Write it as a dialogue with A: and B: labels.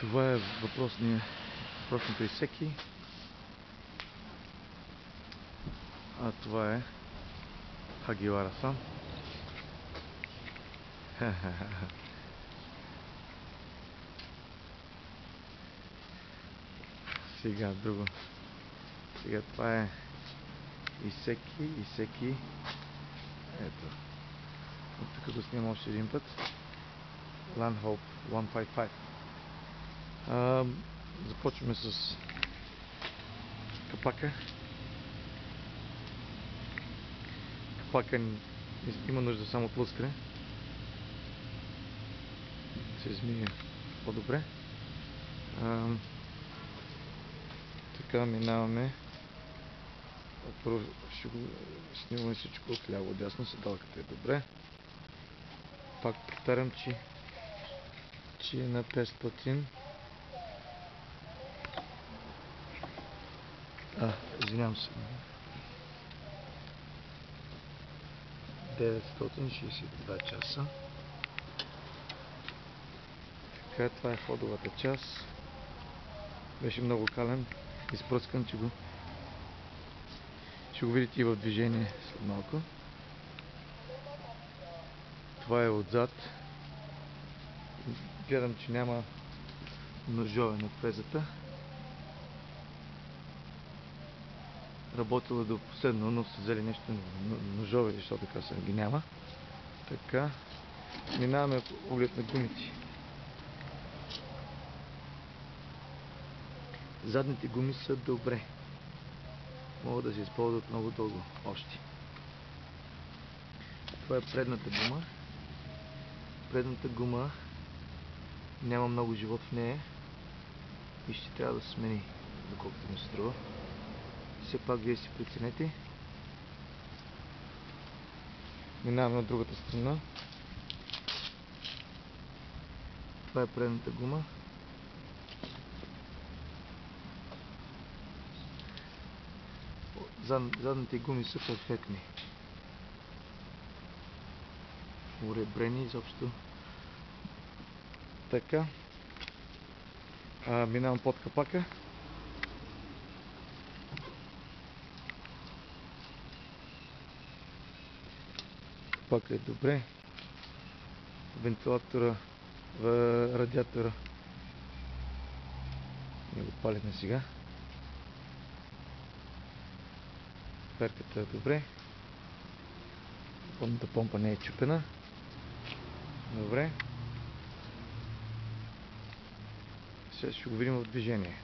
A: Това е въпросното изсеки. А това е Хагивара-сан. Сега друго. Сега това е Исеки. Ето. От тук го снимам още един път. Landhope 155. Започваме с капака. Капака има нужда само от лъскане. Се измие по-добре. Така минаваме. Първо ще го снимаме всичко от ляво дясно, седалката е добре. Пак повтарям, че е на 500. Извинявам се. 962 часа. Така, това е ходовата част. Беше много кален, изпръскан, че ще го видите и в движение след малко. Това е отзад. Гледам, че няма ножове на фрезата. Работила до последно, но са взели нещо ножове, защото така са ги няма. Така, минаваме оглед на гумите. Задните гуми са добре. Могат да се използват много дълго още. Това е предната гума. Предната гума няма много живот в нея и ще трябва да се смени, доколкото ми се струва. Все пак вие си преценете. Минаваме от другата страна. Това е предната гума. Задните гуми са перфектни. Уребрени изобщо. Така. Минавам под капака. Капака е добре. Вентилатора, радиатора. Ние го палихме сега. Перката е добре. Водната помпа не е чупена. Добре. Сега ще го видим в движение.